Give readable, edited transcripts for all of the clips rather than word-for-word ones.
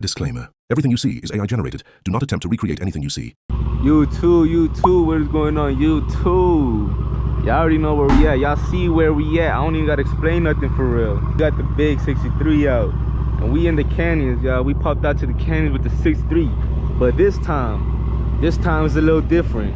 Disclaimer. Everything you see is AI generated. Do not attempt to recreate anything you see. YouTube, what is going on, YouTube? Y'all already know where we at. Y'all see where we at. I don't even gotta explain nothing for real. We got the big 63 out. And we in the canyons, y'all. We popped out to the canyons with the 63. But this time is a little different.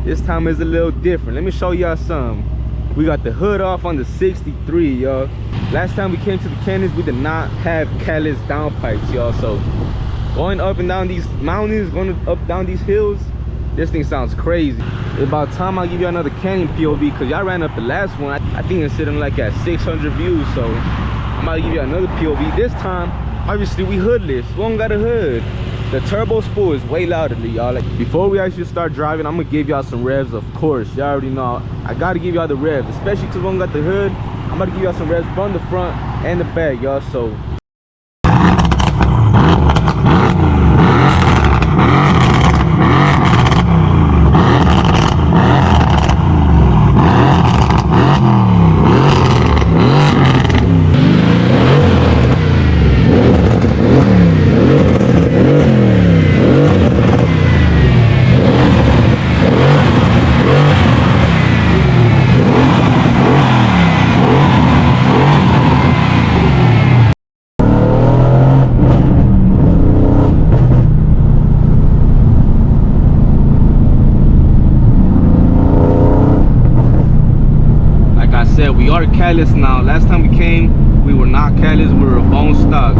Let me show y'all some. We got the hood off on the 63, y'all. Last time we came to the canyons, we did not have CATLESS downpipes, y'all. So going up and down these mountains, down these hills, this thing sounds crazy. It's about time I give you another canyon POV, because y'all ran up the last one. I think it's sitting like at 600 views, so I'm about to give you another POV. This time, obviously we hoodless. We don't got a hood. The turbo spool is way louder, y'all. Like, before we actually start driving, I'm gonna give y'all some revs, of course. Y'all already know I gotta give y'all the revs, especially because we don't got the hood. I'm about to give y'all some revs from the front and the back, y'all. So we are CATLESS now. Last time we came, we were not CATLESS, we were a bone stock.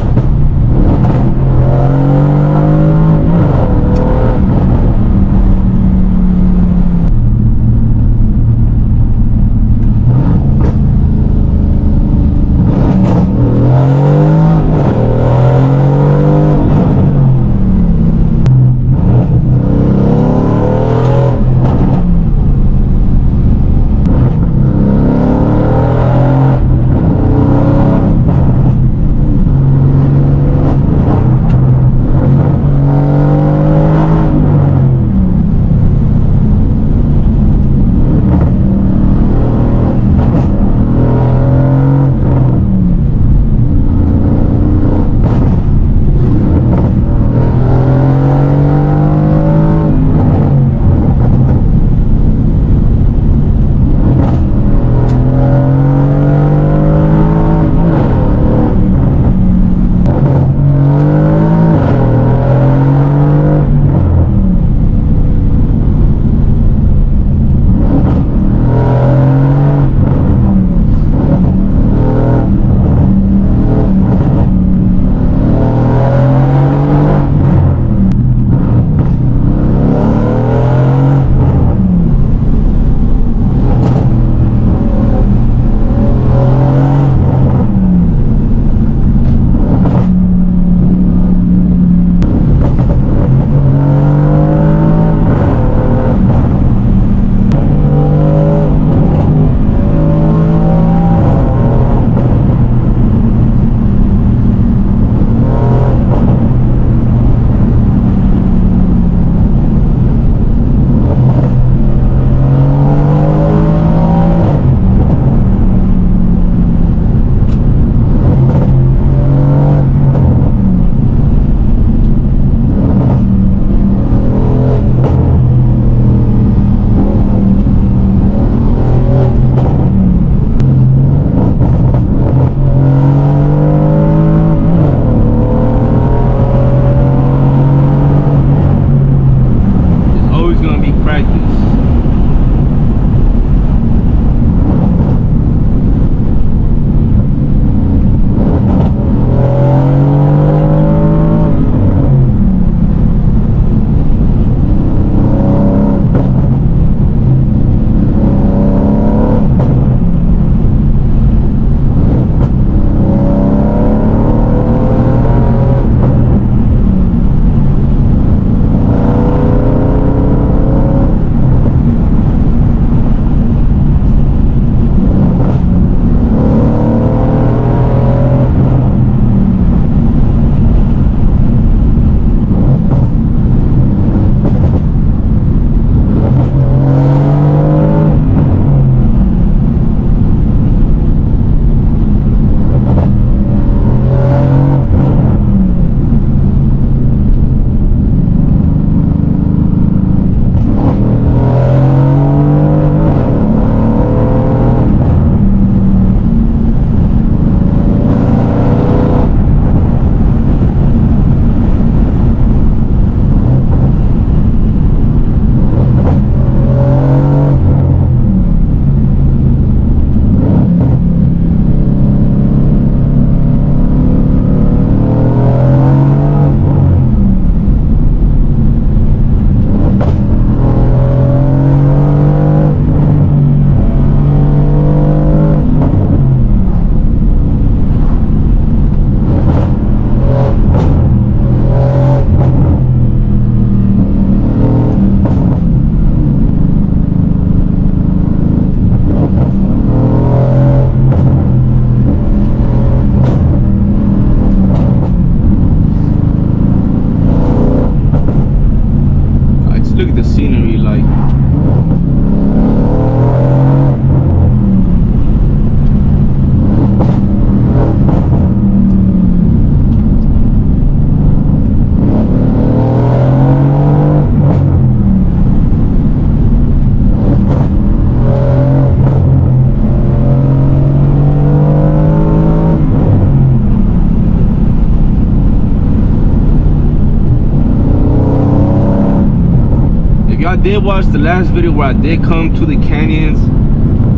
did watch the last video where I did come to the canyons,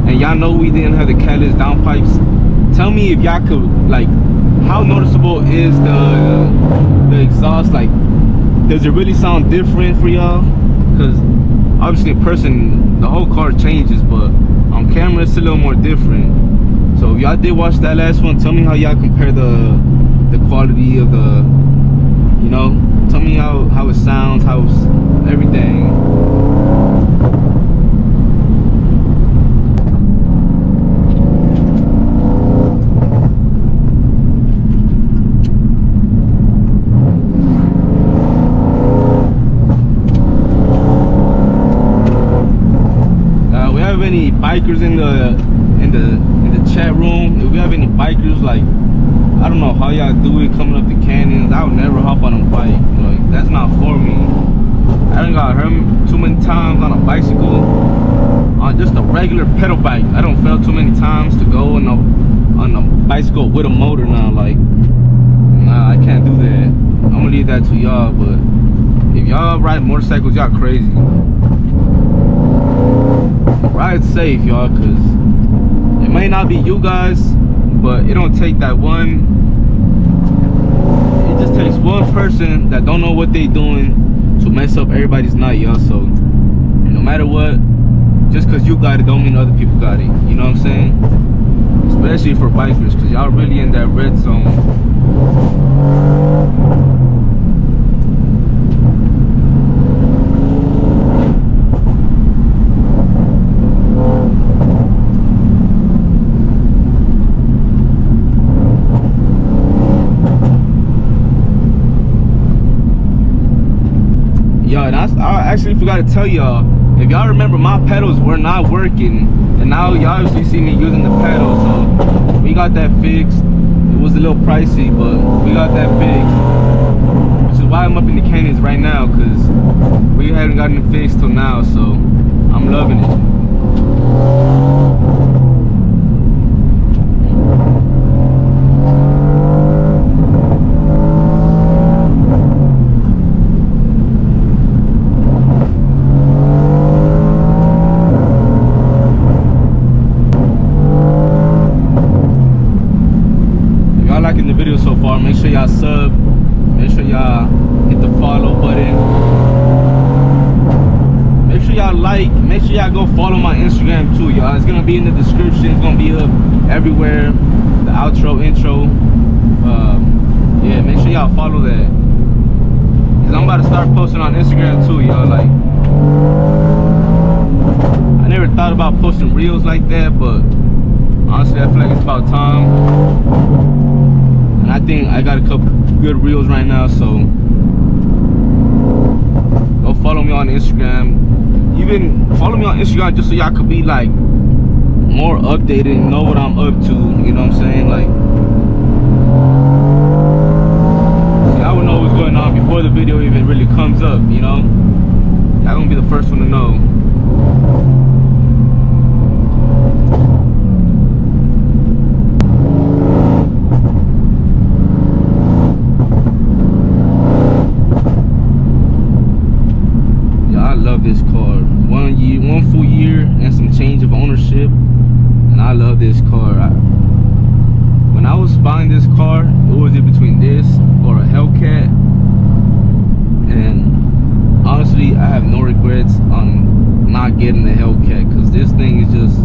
and y'all know we didn't have the CATLESS downpipes. Tell me if y'all could, like, how noticeable is the exhaust? Like, does it really sound different for y'all? Because obviously in person the whole car changes, but on camera it's a little more different. So if y'all did watch that last one, tell me how y'all compare the quality of the, you know, tell me how it sounds, how it's everything. Any bikers in the chat room? If we have any bikers, like, I don't know how y'all do it coming up the canyons. I would never hop on a bike, like, that's not for me. I done got hurt too many times on a bicycle, on just a regular pedal bike. I don't fail too many times to go on a bicycle with a motor now. Like, nah, I can't do that. I'm gonna leave that to y'all. But if y'all ride motorcycles, y'all crazy. Ride safe, y'all, because it may not be you guys, but it don't take that one. It just takes one person that don't know what they doing to mess up everybody's night, y'all. So no matter what, just because you got it don't mean other people got it. You know what I'm saying? Especially for bikers, because y'all really in that red zone. And I actually forgot to tell y'all, if y'all remember, my pedals were not working, and now y'all obviously see me using the pedal, so we got that fixed. It was a little pricey, but we got that fixed, which is why I'm up in the canyons right now, because we hadn't gotten it fixed till now, so I'm loving it. The video so far, make sure y'all sub, make sure y'all hit the follow button, make sure y'all like, make sure y'all go follow my Instagram too, y'all. It's gonna be in the description, it's gonna be up everywhere, the outro, intro. Yeah, make sure y'all follow that, because I'm about to start posting on Instagram too, y'all. Like, I never thought about posting reels like that, but honestly I feel like it's about time. I think I got a couple good reels right now, so go follow me on Instagram. Even follow me on Instagram just so y'all could be like more updated and know what I'm up to, you know what I'm saying? Like, see, I would know what's going on before the video even really comes up, you know? Y'all gonna be the first one to know. This car, one full year and some change of ownership, and I love this car. When I was buying this car, it was in between this or a Hellcat, and honestly I have no regrets on not getting the Hellcat, because this thing is just,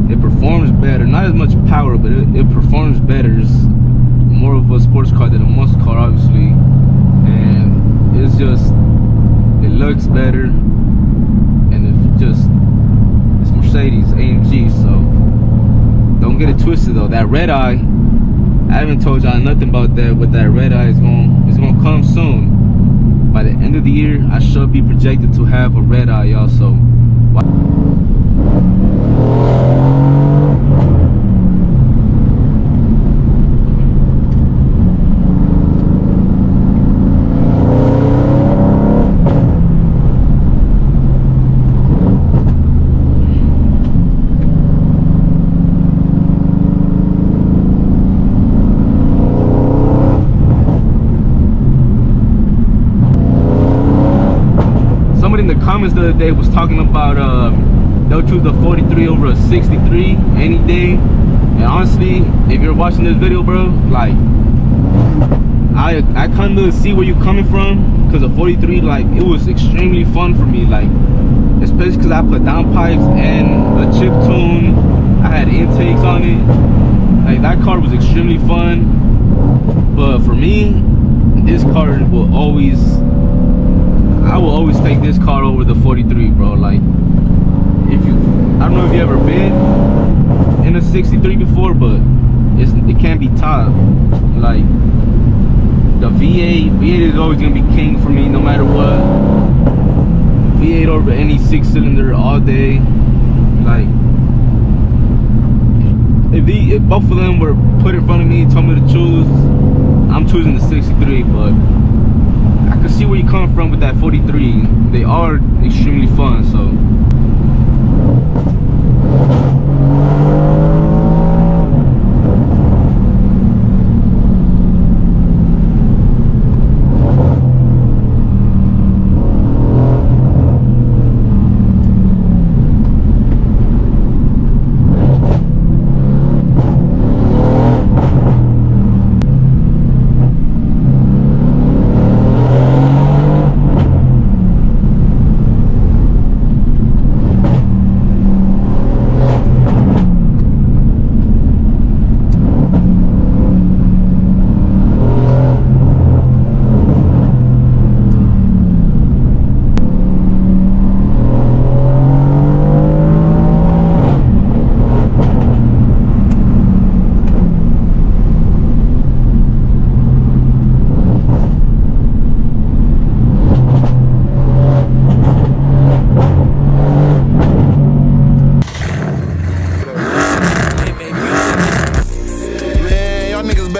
it performs better. Not as much power, but it performs better. It's more of a sports car than a muscle car, obviously, and it's just, it looks better, and it's Mercedes AMG. So don't get it twisted though. That red eye, I haven't told y'all nothing about that, but that red eye is gonna come soon. By the end of the year, I should be projected to have a red eye, y'all. So comments the other day was talking about they'll choose the 43 over a 63 any day. And honestly, if you're watching this video, bro, like I kind of see where you're coming from, because the 43, like, it was extremely fun for me, like, especially because I put down pipes and a chip tune. I had intakes on it. Like, that car was extremely fun. But for me, this car will always, I will always take this car over the 43, bro. Like, if you, I don't know if you ever been in a 63 before, but it can't be topped. Like, the V8 is always gonna be king for me, no matter what. V8 over any 6-cylinder all day. Like, if both of them were put in front of me, told me to choose, I'm choosing the 63. But I can see where you're coming from with that 43. They are extremely fun, so.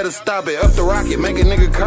Stop it, up the rocket, make a nigga call.